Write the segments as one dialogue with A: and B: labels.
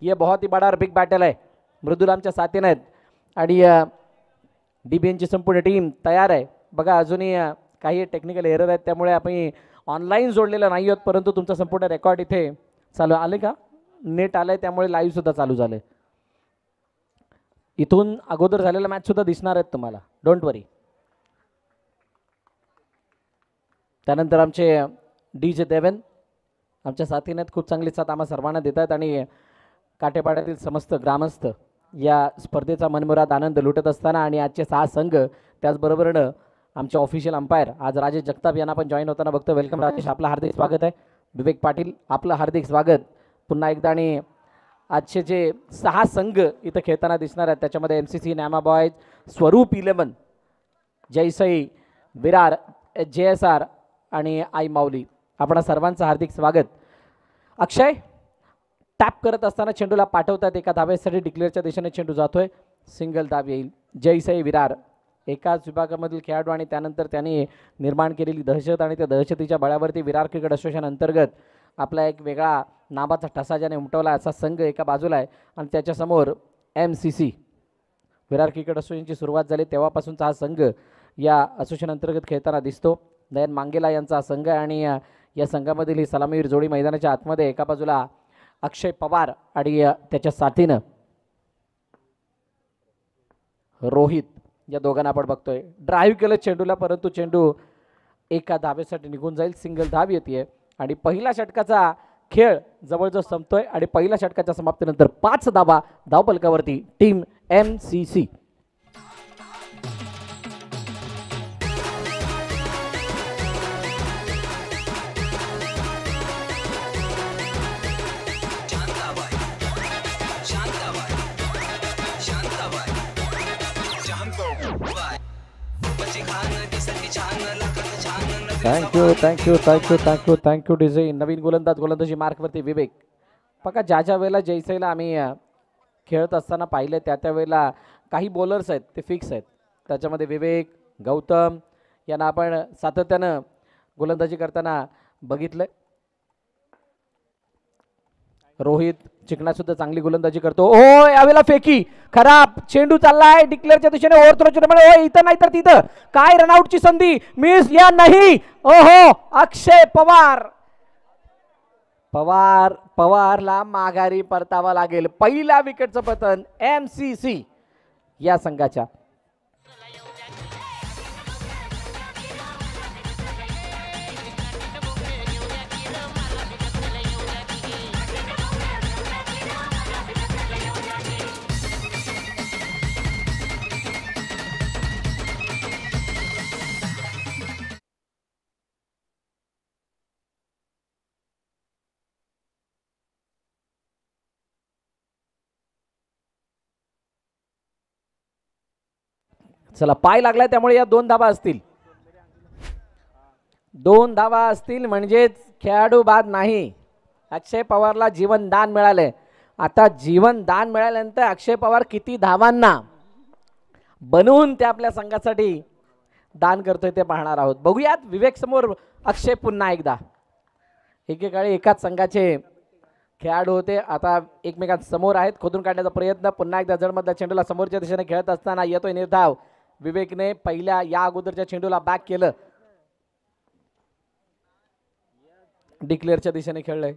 A: ये बहुत ही बड़ा और बिग बॅटल आहे. मृदुल आमच्या साथीने आहेत आणि डीबीएनची संपूर्ण टीम तयार आहे. बघा अजूनही काही टेक्निकल एरर आहेत त्यामुळे आपण ऑनलाईन जोडलेलं नाही आहोत, परंतु तुमचा संपूर्ण रेकॉर्ड इथे चालू आले का नेट आलंय त्यामुळे लाईव्ह सुद्धा चालू झाले. इथून अगोदर झालेला मॅच सुद्धा दिसणार आहेत तुम्हाला, डोंट वरी. त्यानंतर आमचे DJ देवेन आमच्या साथीने खूप चांगली साथ आम्हा सर्वांना देतात आणि काटेपाड्यातील समस्त ग्रामस्थ या स्पर्धेचा मनमुराद आनंद लुटत असताना आणि आजचे 6 संघ त्याचबरोबरनं आमचे ऑफिशियल अंपायर आज राजेश जगताप यांना पण जॉईन होताना बघतो. वेलकम राजेश, आपलं हार्दिक स्वागत आहे. विवेक पाटील आपलं हार्दिक स्वागत पुन्हा एकदा. आणि आजचे जे 6 संघ इथं खेळताना दिसणार आहेत त्याच्यामध्ये MCC, नॅमा बॉयज, स्वरूप 11, जयसई, विरार, JSR आणि आई माऊली. आपण सर्वांचं हार्दिक स्वागत. अक्षय टॅप करत असताना चेंडूला पाठवतात एका धावेसाठी. डिक्लेअरच्या दिशेने चेंडू जातोय, सिंगल धाव येईल. जयसई विरार एकाच विभागामधील खेळाडू आणि त्यानंतर त्यांनी निर्माण केलेली दहशत आणि त्या दहशतीच्या बळावरती विरार क्रिकेट असोसिएशन अंतर्गत आपला एक वेगळा नावाचा ठसा ज्याने उमटवला असा संघ एका बाजूला आहे आणि त्याच्यासमोर MCC विरार क्रिकेट असोसिएशनची सुरुवात झाली तेव्हापासूनचा हा संघ या असोसिएशन अंतर्गत खेळताना दिसतो. नयन मांगेला यांचा संघ आहे आणि या संघामधील ही सलामीवीर जोडी मैदानाच्या आतमध्ये एका बाजूला अक्षय पवार आणि त्याच्या साथीनं रोहित या दोघांना आपण बघतोय. ड्राईव्ह केलं चेंडूला परंतु चेंडू एका धावेसाठी निघून जाईल. सिंगल धाव येते आणि पहिल्या षटकाचा खेळ जवळजवळ संपतोय आणि पहिल्या षटकाच्या समाप्तीनंतर 5 धावा धावफलकावरती टीम MCC. Thank you DJ. नवीन गोलंदाजी मार्कवरती विवेक. बघा ज्या वेळेला जयसईला आम्ही खेळत असताना पाहिले त्या वेळेला काही बॉलर्स आहेत ते फिक्स आहेत. त्याच्यामध्ये विवेक, गौतम यांना आपण सातत्यानं गोलंदाजी करताना बघितलंय. रोहित चिकना सुद्धा चांगली गोलंदाजी करतो. ओ यावेळेला फेकी खराब चेंडू चाललाय डिक्लेअरच्या दिशेने. ओव्हर थ्रो इथं नाही तर तिथं काय रनआउटची संधी मिस या नाही. ओहो अक्षय पवारला माघारी परतावा लागेल. पहिल्या विकेटचं पतन MCC या संघाच्या. चला पाय लागलाय त्यामुळे या 2 धावा असतील. 2 धावा असतील म्हणजेच खेळाडू बाद नाही. अक्षय पवारला जीवनदान मिळाले. आता जीवनदान मिळाल्यानंतर अक्षय पवार किती धावांना बनवून ते आपल्या संघासाठी दान करतोय ते पाहणार आहोत. बघूयात विवेक समोर अक्षय पुन्हा एकदा. एकेकाळी एकाच संघाचे खेळाडू होते आता एकमेकांसमोर आहेत. खोदून काढण्याचा प्रयत्न पुन्हा एकदा जडमधल्या चेंडूला समोरच्या दिशेने खेळत असताना येतोय निर्धाव. विवेकने पहिल्या या अगोदरच्या चेंडूला बॅक केलं. डिक्लेअरच्या दिशेने खेळलंय.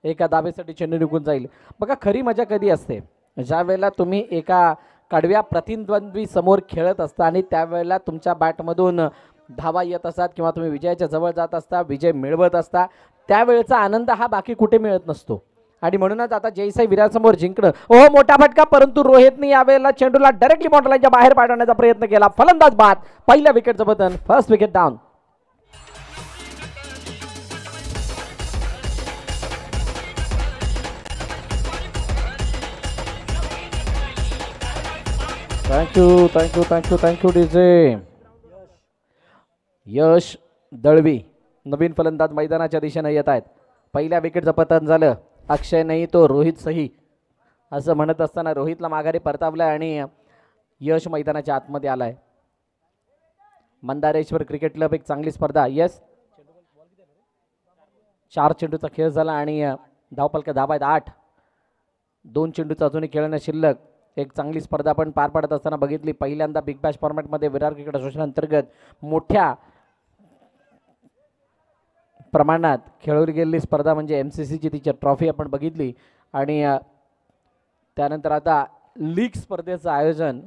A: एका धावेसाठी चेंडू निघून जाईल. बघा खरी मजा कधी असते ज्या वेळेला तुम्ही एका कडव्या प्रतिद्वंद्वी समोर खेळत असता आणि त्यावेळेला तुमच्या बॅटमधून धावा येत असतात किंवा तुम्ही विजयाच्या जवळ जात असता, विजय मिळवत असता. त्यावेळेचा आनंद हा बाकी कुठे मिळत नसतो आणि म्हणूनच आता जयसाई विरार समोर जिंकणं. ओह मोठा फटका परंतु रोहितने यावेळेला चेंडूला डायरेक्टली बॉन्डलाईनच्या बाहेर पाठवण्याचा प्रयत्न केला. फलंदाज बाद. पहिल्या विकेटचं पतन. First wicket down. Thank you DJ. Yash Dalvi नवीन फलंदाज मैदानाच्या दिशेने येत आहेत. पहिल्या विकेटचं पतन झालं. अक्षय नाही तो रोहित सही असं म्हणत असताना रोहितला माघारी परतावलाय आणि यश मैदानाच्या आतमध्ये आलाय. मंदारेश्वर क्रिकेट क्लब एक चांगली स्पर्धा. यस 4 चेंडूचा खेळ झाला आणि धावफलक धावा आहेत 8. दोन चेंडूचा अजूनही खेळणं शिल्लक. एक चांगली स्पर्धा आपण पार पाडत असताना बघितली. पहिल्यांदा बिग बॅश फॉर्मॅटमध्ये विरार क्रिकेट असोसिएशन अंतर्गत मोठ्या प्रमाणात खेळवली गेलेली स्पर्धा म्हणजे MCCची तिची ट्रॉफी आपण बघितली. आणि त्यानंतर आता लीग स्पर्धेचं आयोजन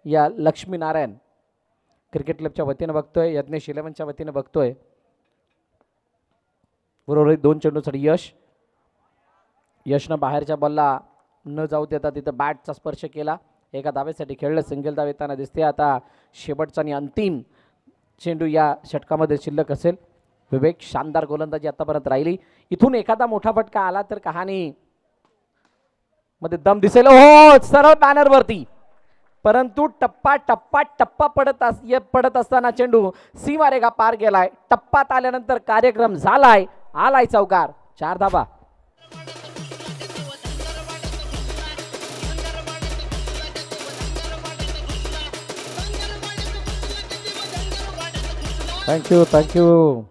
A: या लक्ष्मीनारायण क्रिकेट क्लबच्या वतीनं बघतोय, यज्ञेश 11च्या वतीनं बघतोय. बरोबर दोन चेंडूसाठी यशनं बाहेरच्या बॉलला न जाऊ देता तिथं बॅटचा स्पर्श केला. एका धावेसाठी खेळलं, सिंगल धाव येताना दिसते. आता शेवटचा आणि अंतिम चेंडू या षटकामध्ये शिल्लक असेल. विवेक शानदार गोलंदाजी आतापर्यंत राहिली. इथून एखादा मोठा फटका आला तर कहाणी मध्ये दम दिसेल. हो, सरळ बॅनरवरती, परंतु टप्पा पडत असताना चेंडू सीमारेखा पार गेलाय. टप्पात आल्यानंतर कार्यक्रम झालाय. आलाय चौकार. 4 धावा. थँक्यू.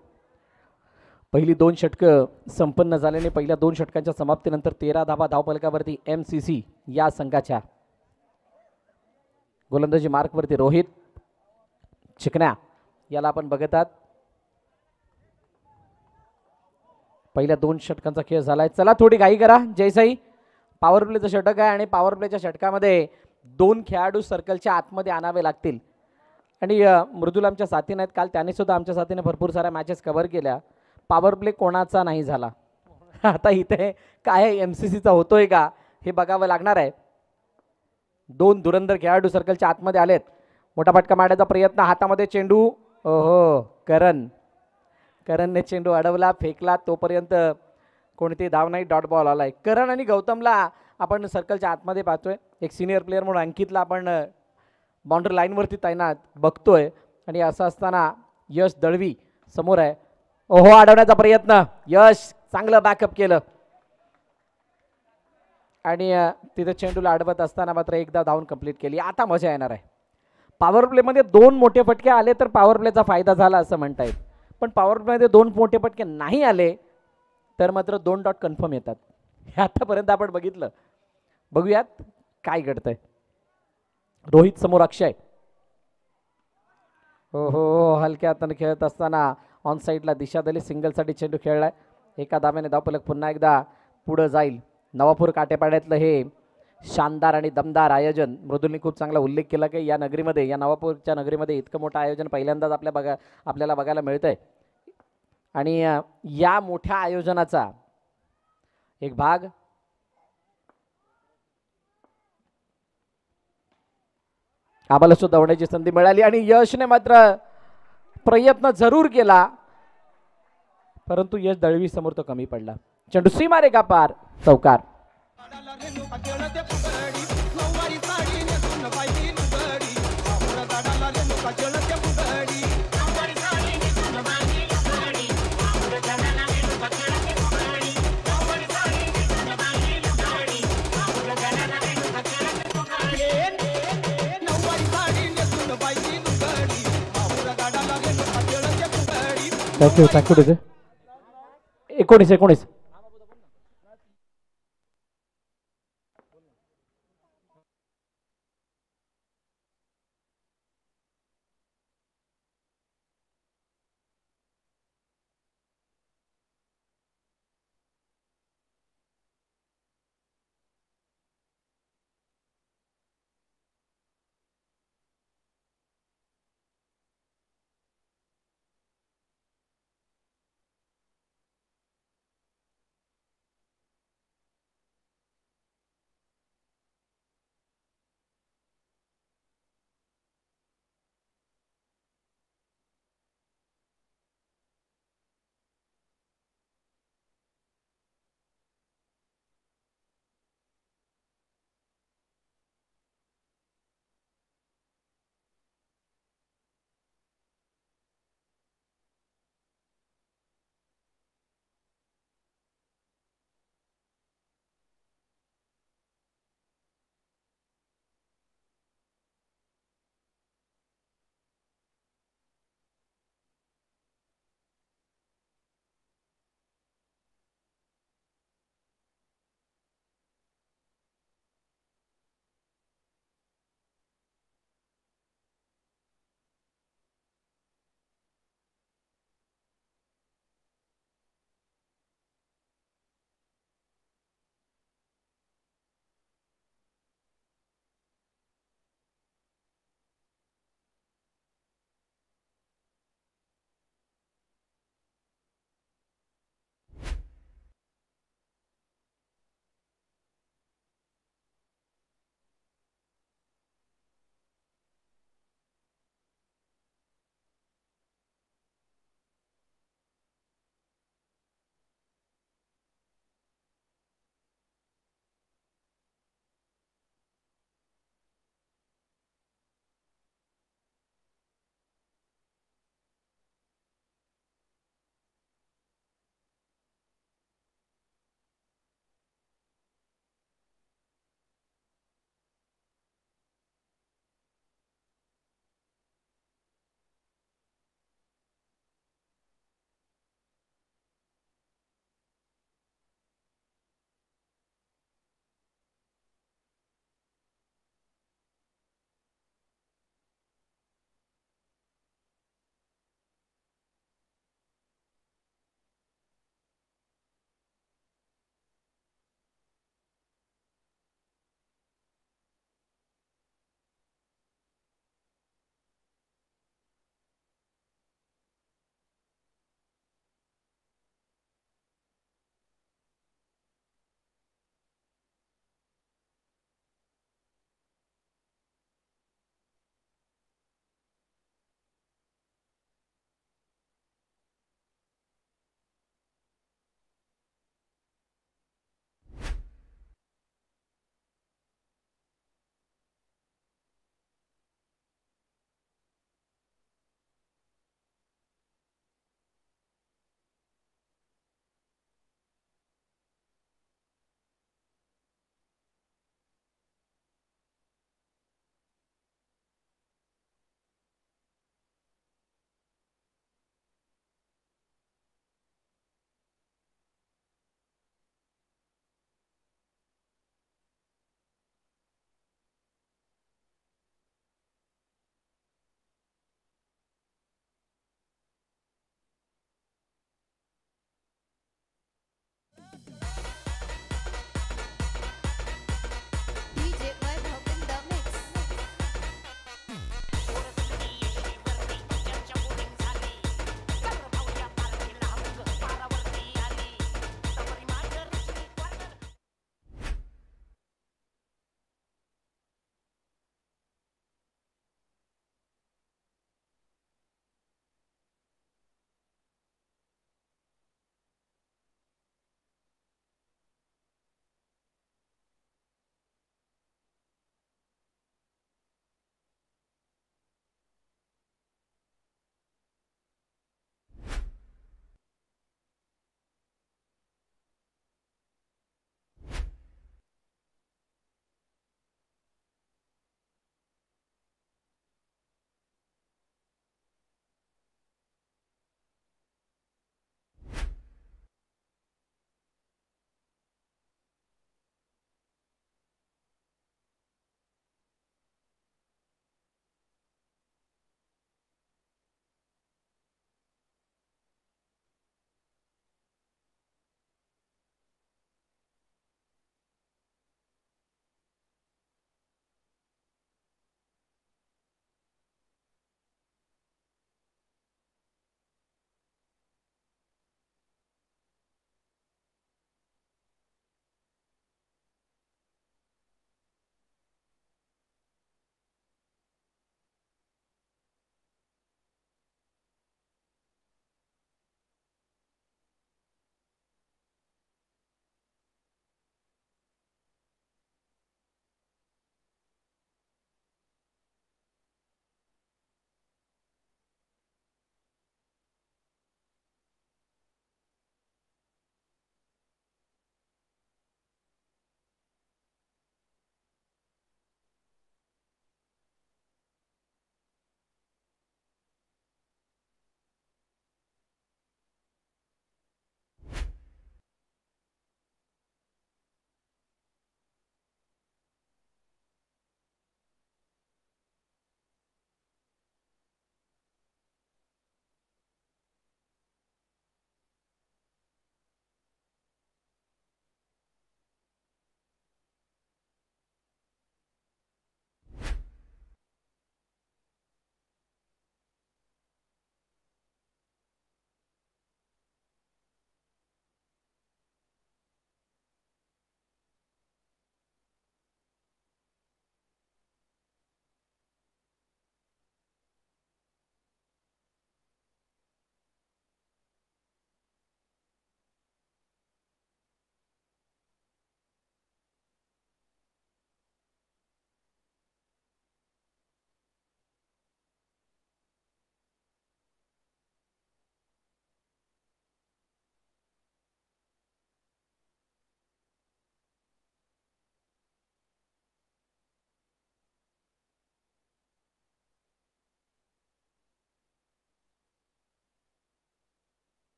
A: पहिली 2 षटकं संपन्न झाल्याने पहिल्या 2 षटकांच्या समाप्तीनंतर 13 धावा धावफलकावरती MCC या संघाच्या. गोलंदाजी मार्कवरती रोहित चिकण्या याला आपण बघतात. पहिल्या 2 षटकांचा खेळ झालाय. चला थोडी घाई करा. जयसाई पॉवर प्लेचं षटक आहे आणि पॉवर प्लेच्या षटकामध्ये 2 खेळाडू सर्कलच्या आतमध्ये आणावे लागतील. आणि मृदुल आमच्या साथीने आहेत. काल त्यांनी सुद्धा आमच्या साथीने भरपूर साऱ्या मॅचेस कव्हर केल्या. पॉवर प्ले कोणाचा नाही झाला. आता इथे काय MCCचा होतोय का हे बघावं लागणार आहे. 2 धुरंधर खेळाडू सर्कलच्या आतमध्ये आलेत. मोठा फटका मारण्याचा प्रयत्न, हातामध्ये चेंडू. ओहो, करणने चेंडू अडवला, फेकला. तोपर्यंत कोणती धाव नाही, डॉट बॉल आलाय. करण आणि गौतमला आपण सर्कलच्या आतमध्ये पाहतोय. एक सिनियर प्लेअर म्हणून अंकितला आपण बाउंड्री लाईनवरती तैनात बघतोय. आणि असं असताना यश दळवी समोर आहे. ओहो, अडवण्याचा प्रयत्न. यश चांगलं बॅकअप केलं आणि तिथे चेंडूला अडवत असताना मात्र एकदा धावून कंप्लीट केली. आता मजा येणार आहे. पॉवर प्लेमध्ये 2 मोठे फटके आले तर पॉवर प्लेचा फायदा झाला असं म्हणता येईल. पण पॉवर प्लेमध्ये 2 मोठे फटके नाही आले तर मात्र 2 डॉट कन्फर्म येतात. हे आतापर्यंत आपण बघितलं. बघूयात काय घडतंय. रोहित समोर अक्षय. हो, हलक्या हाताने खेळत असताना ऑन साईडला दिशा दिली. सिंगलसाठी चेंडू खेळलाय. एका धाव्याने धावफलक पुन्हा एकदा पुढे जाईल. नवापूर काटेपाड्यातलं हे शानदार आणि दमदार आयोजन. मृदुलने खूप चांगला उल्लेख केला की या नगरीमध्ये, या नवापूरच्या नगरीमध्ये इतकं मोठं आयोजन पहिल्यांदाच आपल्याला बघायला मिळतंय. आणि या मोठ्या आयोजनाचा एक भाग आम्हाला सुद्धा होण्याची संधी मिळाली. आणि यशने मात्र प्रयत्न जरूर केला परंतु यश दळवी समोर तो कमी पडला. चेंडू सीमारेखा पार, चौकार. थँक्यू 19.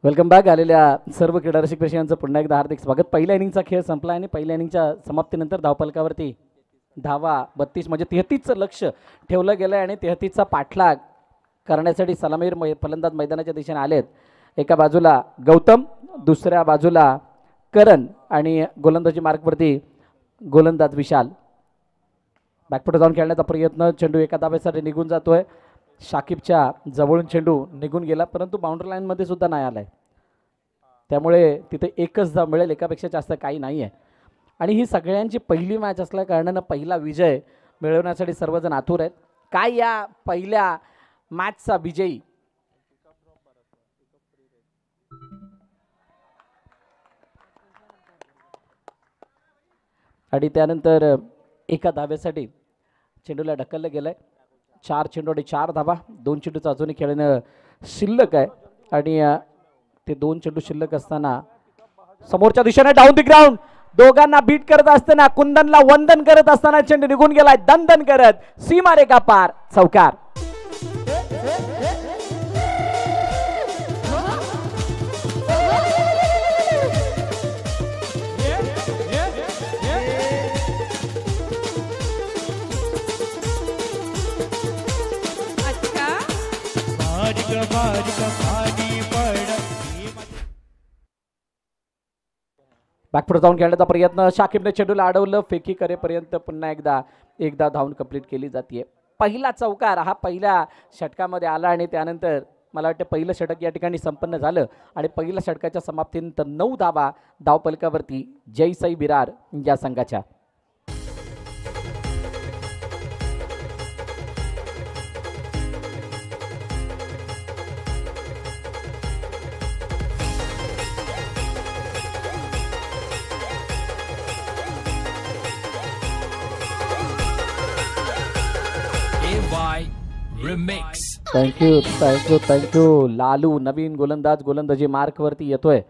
A: Welcome back. आलेल्या सर्व क्रीडा रसिक प्रेक्षकांचं पुन्हा एकदा हार्दिक स्वागत. पहिल्या इनिंगचा खेळ संपला आणि पहिल्या इनिंगच्या समाप्तीनंतर धावफलकावरती धावा 32 म्हणजे 33चं लक्ष ठेवलं गेलं आणि 33चा पाठलाग करण्यासाठी सलामीर फलंदाज मैदानाच्या दिशेने आलेत. एका बाजूला गौतम, दुसऱ्या बाजूला करण आणि गोलंदाजी मार्कवरती गोलंदाज विशाल. बॅकफुट जाऊन खेळण्याचा प्रयत्न, चेंडू एका धाब्यासाठी निघून जातोय. शाकिबच्या जवळून चेंडू निघून गेला परंतु बाउंड्री लाईनमध्ये सुद्धा नाही आलाय, त्यामुळे तिथे एकच धाव मिळेल, एकापेक्षा जास्त काही नाही आहे. आणि ही सगळ्यांची पहिली मॅच असल्या कारणानं पहिला विजय मिळवण्यासाठी सर्वजण आतुर आहेत. काय या पहिल्या मॅचचा विजयी आणि त्यानंतर एका धाब्यासाठी चेंडूला ढकललं गेलंय. 4 चेंडू आणि 4 धाबा. 2 चेंडूचं अजूनही खेळणं शिल्लक आहे आणि ते 2 चेंडू शिल्लक असताना समोरच्या दिशेने डाऊन द ग्राउंड दोघांना बीट करत असताना कुंदनला वंदन करत असताना चेंडू निघून गेलाय दंदन करत सीमारेखा पार. चौकार. बॅकफुट जाऊन खेळण्याचा प्रयत्न, शाकिबने चेंडूला अडवलं, फेकी करेपर्यंत पुन्हा एकदा धावून कंप्लीट केली जाते. पहिला चौकार हा पहिल्या षटकामध्ये आला आणि त्यानंतर मला वाटतं पहिलं षटक या ठिकाणी संपन्न झालं आणि पहिल्या षटकाच्या समाप्तीनंतर 9 धावा धावफलकावरती जयसाई विरार या संघाच्या. थँक्यू. लालू नवीन गोलंदाज गोलंदाजी मार्कवरती येतोय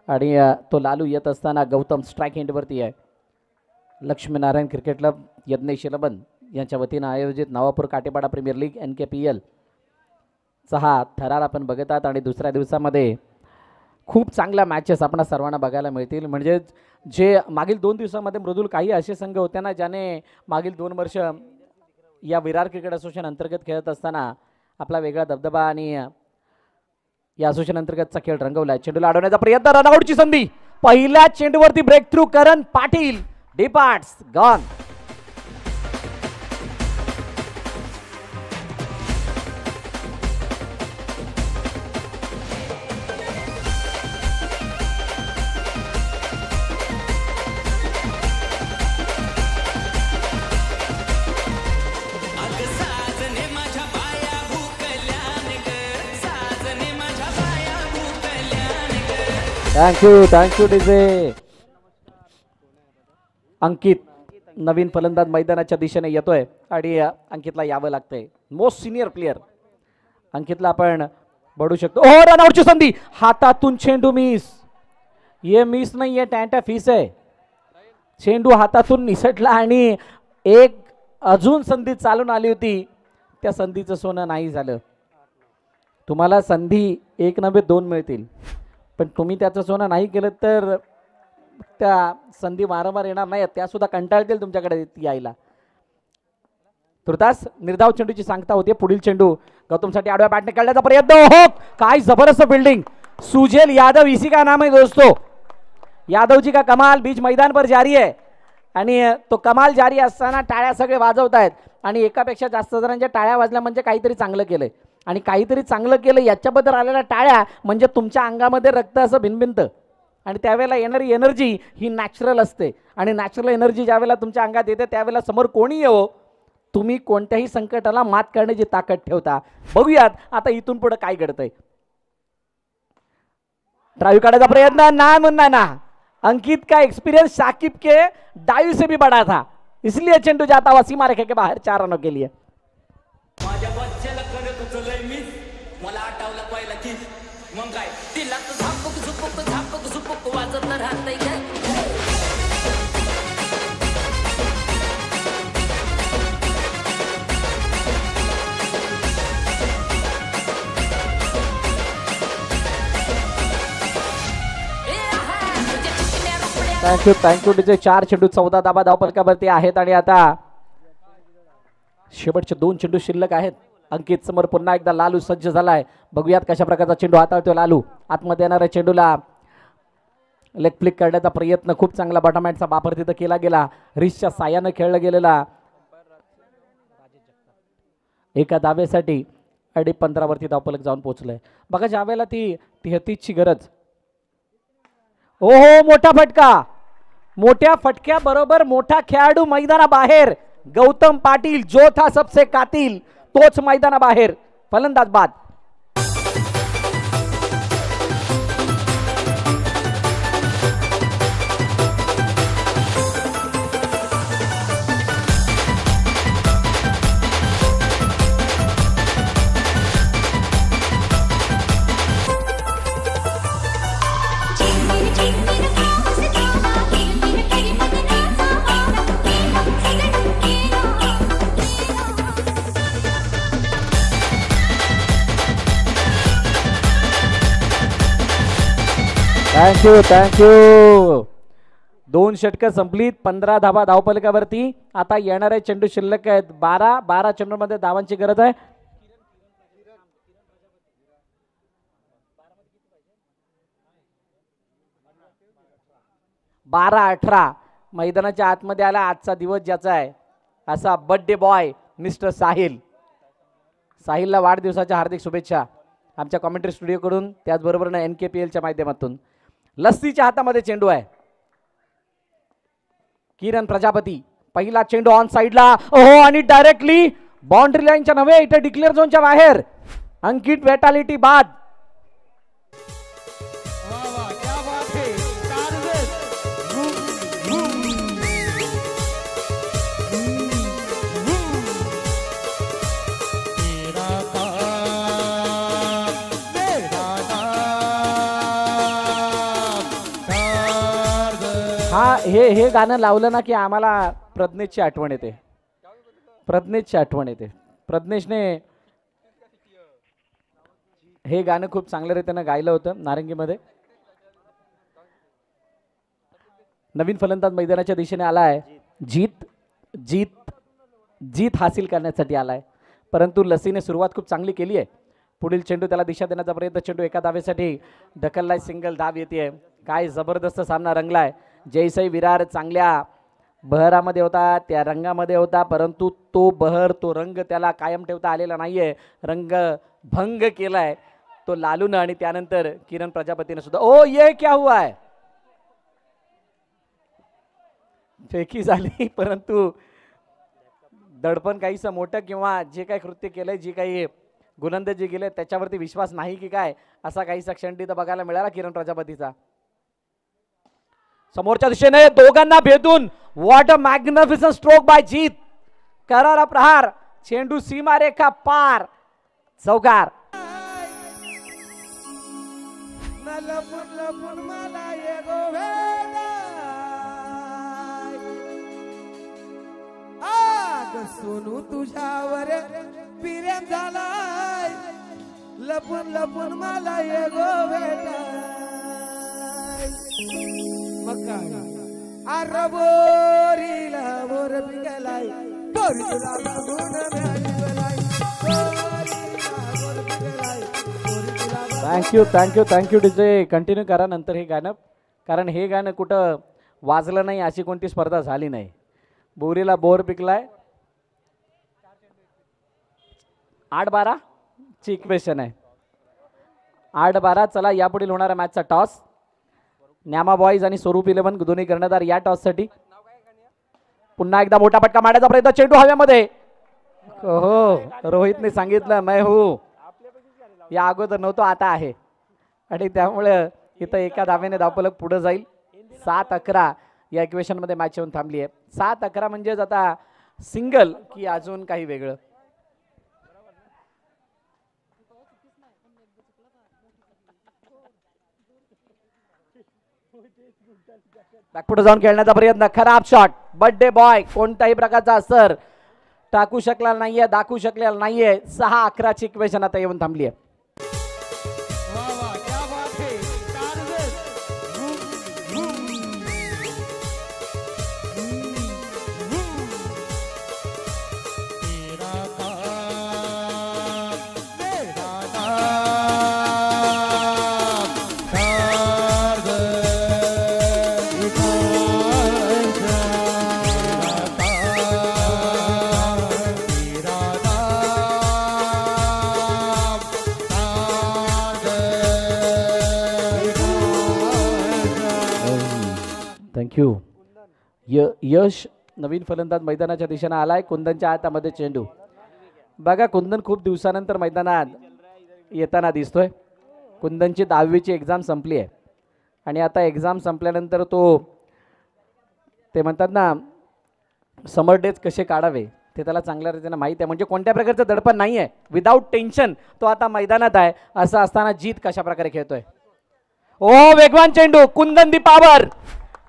A: आणि तो लालू येत असताना गौतम स्ट्राईक एंडवरती आहे. लक्ष्मीनारायण क्रिकेट क्लब यज्ञेश शिलबन यांच्या वतीनं आयोजित नवापूर काटेपाडा प्रीमियर लीग NKPL चा हा थरार आपण बघत आहात आणि दुसऱ्या दिवसामध्ये खूप चांगल्या मॅचेस आपण सर्वांना बघायला मिळतील. म्हणजे जे मागील 2 दिवसामध्ये मृदुल काही असे संघ होते ना ज्याने मागील 2 वर्ष या विरार क्रिकेट असोसिएशन अंतर्गत खेळत असताना आपला वेगळा दबदबा आणि या असोसिएशन अंतर्गतचा खेळ रंगवलाय. चेंडूला अडवण्याचा प्रयत्न, रनआउटची संधी. पहिल्या चेंडूवरती breakthrough Karan Patil departs gone. Thank you DJ. Ankit नवीन फलंदाज मैदानाच्या दिशेने येतोय आणि अंकितला यावं लागतंय. मोस्ट सिनियर प्लेयर अंकितला आपण बढू शकतो. ओ रनआउटची संधी, हातातून चेंडू मिस. ये मिस नाहीये, टॅन्टा फिस आहे. चेंडू हातातून निसटला आणि एक अजून संधी चालून आली होती, त्या संधीचं सोनं नाही झालं. तुम्हाला संधी 1 नव्हे 2 मिळतील पण तुम्ही त्याचं सोनं नाही केलं तर त्या संधी वारंवार येणार नाही, त्या सुद्धा कंटाळतील तुमच्याकडे यायला. तुर्तास निर्धाव चेंडूची सांगता होती. पुढील चेंडू गौतमसाठी आडव्या बॅटने काढण्याचा प्रयत्न. हो काय जबरदस्त फिल्डिंग. सुजेल यादव इसी का नाम है दोस्तों. यादव जी का कमाल बीच मैदान पर जारी है आणि तो कमाल जारी असताना टाळ्या सगळे वाजवत आहेत आणि एकापेक्षा जास्त जणांच्या टाळ्या वाजल्या म्हणजे काहीतरी चांगलं केलंय आणि काहीतरी चांगलं केलं याच्याबद्दल आलेल्या टाळ्या म्हणजे तुमच्या अंगामध्ये रक्त असं भिनभिनतं आणि त्यावेळेला येणारी एनर्जी ही नॅचरल असते आणि नॅचरल एनर्जी ज्यावेळेला तुमच्या अंगात येते त्यावेळेला समोर कोणी येवो तुम्ही कोणत्याही संकटाला मात करण्याची ताकद ठेवता. बघूयात आता इथून पुढे काय घडतंय. ड्राइव काढायचा प्रयत्न ना म्हणना ना. अंकित का एक्सपीरियंस शाकिब के डाइव से भी बड़ा था इसलिए चेंडू जाता हुआ सीमा रेखा के बाहर 4 रनों के लिए.
B: मला आठवलं पहिला की मग काय तिला झापक झुपक वाजत राहतंय काय.
A: Thank you DJ. 4 चेंडू 14 धावा धावपलकावरती आहेत आणि आता शेवटचे 2 चेंडू शिल्लक आहेत. अंकित समोर पुन्हा एकदा लालू सज्ज झालाय. बघूयात कशा प्रकारचा चेंडू हाताळतोय लालू. आतमध्ये येणाऱ्या चेंडूला लेग फ्लिक करण्याचा प्रयत्न खूप चांगला बॉटमहँडचा वापर तिथं केला गेला. रिसच्या साह्यानं खेळला गेलेला एका धावेसाठी 15 वरती धावपलक जाऊन पोहोचलंय. बघा ज्या वेळेला ती 33 ची गरज. ओहो मोठा फटका. मोठ्या फटक्या बरोबर मोठा खेळाडू मैदानाबाहेर. गौतम पाटील जो था सबसे कातिल तोच मैदानाबाहेर. फलंदाज बाद. थँक्यू. 2 षटकं संपलीत. 15 धावा धावपलकावरती. आता येणारे चेंडू शिल्लक आहेत 12 चेंडूमध्ये धावांची गरज आहे. 12-18 मैदानाच्या आतमध्ये आला आजचा दिवस ज्याचा आहे असा बर्थडे बॉय मिस्टर साहिल. साहिलला वाढदिवसाच्या हार्दिक शुभेच्छा आमच्या कॉमेंट्री स्टुडिओकडून, त्याचबरोबर NKPLच्या माध्यमातून. लस्सीच्या हातामध्ये चेंडू आहे. किरण प्रजापती पहिला चेंडू ऑन साइडला. ओहो आणि डायरेक्टली बाउंड्री लाईनच्या नव्हे इथे डिक्लेअर झोनच्या बाहेर. अंकित वेटालिटी बाद. हे गाणं लावलं ना की आम्हाला प्रज्ञेशची आठवण येते. प्रज्ञेशने हे गाणं खूप चांगल्या रीतीनं गायलं होतं नारंगीमध्ये. नवीन फलंदाज मैदानाच्या दिशेने आलाय. जीत हासिल करण्यासाठी आलाय. परंतु लसीने सुरुवात खूप चांगली केली आहे. पुढील चेंडू त्याला दिशा देण्याचा प्रयत्न. चेंडू एका धावेसाठी ढकललाय. सिंगल धाव येते. काय जबरदस्त सामना रंगलाय. जयसाई विरार चांगल्या बहरामध्ये होता, त्या रंगामध्ये होता, परंतु तो बहर तो रंग त्याला कायम ठेवता आलेला नाहीये. रंग भंग केलाय तो लालूनं आणि त्यानंतर किरण प्रजापतीने सुद्धा. ओ ये क्या हुआ है. फेकी झाली परंतु दडपण काहीसं मोठं किंवा जे काही कृत्य केलंय, जी काही गोलंदाजी केली त्याच्यावरती विश्वास नाही की काय असा काहीसा क्षण तिथं बघायला मिळाला किरण प्रजापतीचा. समोरच्या दिशेने दोघांना भेदून what a magnificent stroke by Jeet. करारा प्रहार. चेंडू सीमारेखा पार. चौकार.
C: सोनू तुझ्यावर प्रेम झालाय. लपून लपून मला ये गो बेटा. मग काय बोरीला बोर पिकलाय. बोरी तुला बघून मिळाली.
A: Thank you DJ. कंटिन्यू करा नंतर हे गाणं, कारण हे गाणं कुठं वाजलं नाही अशी कोणती स्पर्धा झाली नाही. बोरीला बोर पिकलाय. 8-12 ची इक्वेशन आहे. 8-12. चला यापुढील होणाऱ्या मॅचचा टॉस. न्यामा बॉईज आणि स्वरूप 11 दोन्ही कर्णधार या टॉस साठी. पुन्हा एकदा मोठा फटका मारण्याचा प्रयत्न. चेंडू हव्यामध्ये. हो रोहितने सांगितलं मैं हूं. या अगोदर नव्हतो आता आहे आणि त्यामुळे इथं एका धावेने धावपलक पुढे जाईल. 7-11 या इक्वेशन मध्ये मॅच येऊन थांबली आहे. 7-11 म्हणजेच आता सिंगल की अजून काही वेगळं. पुढे जाऊन खेळण्याचा प्रयत्न. खराब शॉट. बर्थडे बॉय कोणत्याही प्रकारचा असर टाकू शकला नाहीये, दाखवू शकलेला नाहीये. 6-11 ची इक्वेशन आता येऊन थांबली आहे. थँक्यू. यश नवीन फलंदाज मैदानाच्या दिशेने आलाय. कुंदनच्या हातामध्ये चेंडू. बघा कुंदन खूप दिवसानंतर मैदानात येताना दिसतोय. कुंदनची 10वीची एक्झाम संपली आहे आणि आता एक्झाम संपल्यानंतर ते म्हणतात ना समर डेज कसे काढावे ते त्याला चांगल्या रीतीने माहीत आहे. म्हणजे कोणत्या प्रकारचं दडपण नाही आहे. विदाऊट टेन्शन तो आता मैदानात आहे. असं असताना जीत कशा प्रकारे खेळतोय. ओ वेगवान चेंडू. कुंदन दी पावर.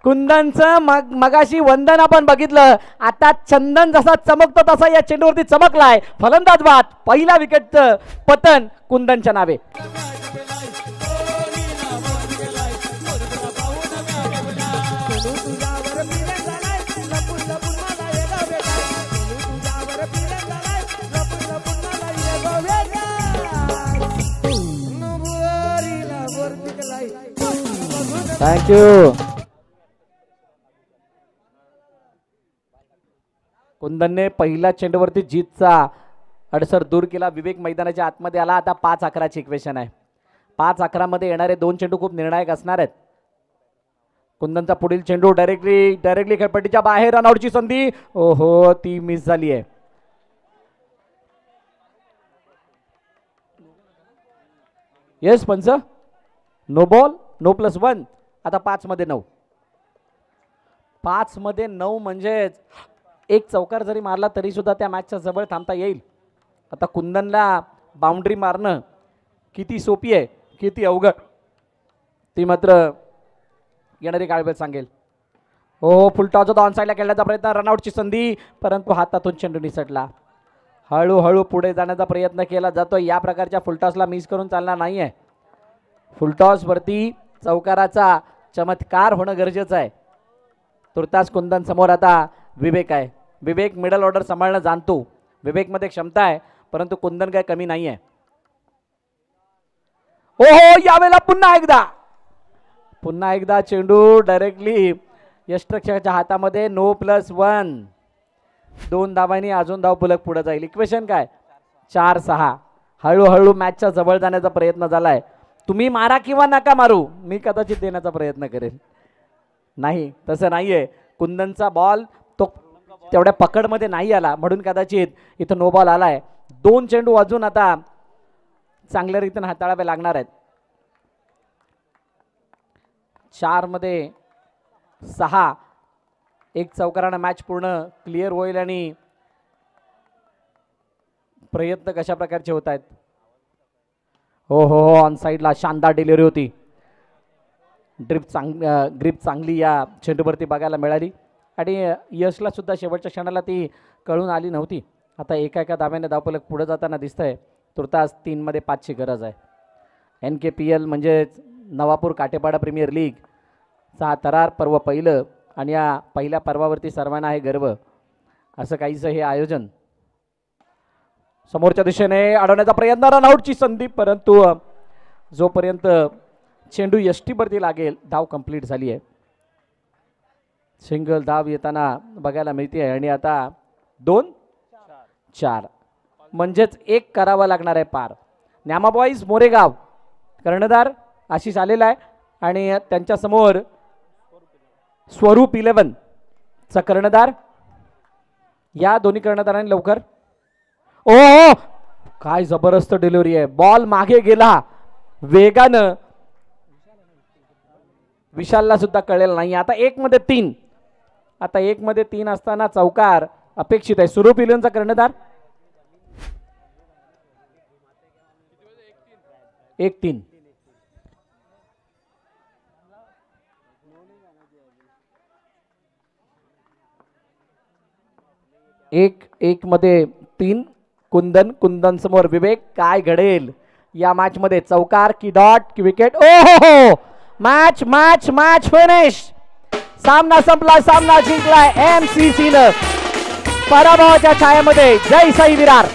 A: कुंदनचं मगाशी वंदन आपण बघितलं. आता चंदन जसा चमकतो तसा या चेंडूवरती चमकलाय. फलंदाज बाद. पहिला विकेटचं पतन कुंदनच्या नावे. थँक्यू. कुंदनने पहिल्या चेंडूवरती जीतचा अडसर दूर केला. विवेक मैदानाच्या आतमध्ये आला. आता 5-11ची इक्वेशन आहे. 5-11 येणारे 2 चेंडू खूप निर्णायक असणार आहेत. कुंदनचा पुढील चेंडू डायरेक्टली खेळपट्टीच्या बाहेर. रनआउटची संधी. ओहो ती मिस झाली आहे. Yes punch. No ball no +1. आता 5-9. 5-9 म्हणजे एक चौकार जरी मारला तरी सुद्धा त्या मॅचच्या जवळ थांबता येईल. आता कुंदनला बाउंड्री मारणं किती सोपी आहे किती अवघड ती मात्र येणारी काळवेळ सांगेल. हो फुलटॉस होता. ऑन साईडला खेळण्याचा प्रयत्न. रनआउटची संधी परंतु हातातून चेंडू निसटला. हळूहळू पुढे जाण्याचा प्रयत्न केला जातो. या प्रकारच्या फुलटॉसला मिस करून चालणार नाही आहे. फुलटॉसवरती चौकाराचा चमत्कार होणं गरजेचं आहे. तुर्तास कुंदन समोर आता विवेक आहे. विवेक मिडल ऑर्डर सांभाळणं जाणतो. विवेकमध्ये क्षमता आहे परंतु कुंदन काय कमी नाही आहे. ओहो यावेळेला पुन्हा एकदा चेंडू डायरेक्टली यष्टरक्षकाच्या हातामध्ये. नो +1. 2 धावांनी अजून धावफलक पुढे जाईल. इक्वेशन काय 4-6. हळूहळू मॅचच्या जवळ जाण्याचा प्रयत्न झालाय. तुम्ही मारा किंवा नका मारू मी कदाचित देण्याचा प्रयत्न करेन. नाही तसं नाहीये. कुंदनचा बॉल तो तेवढ्या पकडमध्ये नाही आला म्हणून कदाचित इथं नो बॉल आलाय. 2 चेंडू अजून आता चांगल्या रीतीने हाताळावे लागणार आहेत. 4-6. एक चौकारानं मॅच पूर्ण क्लिअर होईल आणि प्रयत्न कशा प्रकारचे होत आहेत. हो हो ऑन साईडला शानदार डिलिव्हरी होती. ग्रिप चांगली या चेंडूवरती बघायला मिळाली आणि यशला सुद्धा शेवटच्या क्षणाला ती कळून आली नव्हती. आता एका धाव्याने धावफलक पुढे जाताना दिसतंय. तुर्तास 3 5ची गरज आहे. NKPL म्हणजेच नवापूर काटेपाडा प्रीमियर लीगचा तरार पर्व पहिलं आणि या पहिल्या पर्वावरती सर्वांना आहे गर्व. असं काहीसं हे आयोजन. समोरच्या दिशेने अडवण्याचा प्रयत्न. रनआउटची संधी परंतु जोपर्यंत चेंडू यष्टीवरती लागेल धाव कंप्लीट झाली आहे. सिंगल धाव येताना बघायला मिळते आणि आता 2-4 म्हणजेच 1 करावा लागणार आहे पार. न्यामा बॉईज मोरेगाव कर्णधार आशिष आलेला आहे आणि त्यांच्या समोर स्वरूप 11 चा कर्णधार. या दोन्ही कर्णधारांनी लवकर. ओ काय जबरदस्त डिलिव्हरी आहे. बॉल मागे गेला वेगानं. विशालला सुद्धा कळेल नाही. आता 1-3. आता 1-3 असताना चौकार अपेक्षित आहे. स्वरूप 11 चा कर्णधार. 1-3. 1-3. कुंदन समोर विवेक. काय घडेल या मॅच मध्ये. चौकार की डॉट की विकेट. ओहो मॅच मॅच मॅच फिनिश. सामना संपला. सामना जिंकलाय MCC न. पराभवाच्या छायामध्ये जय साई विरार.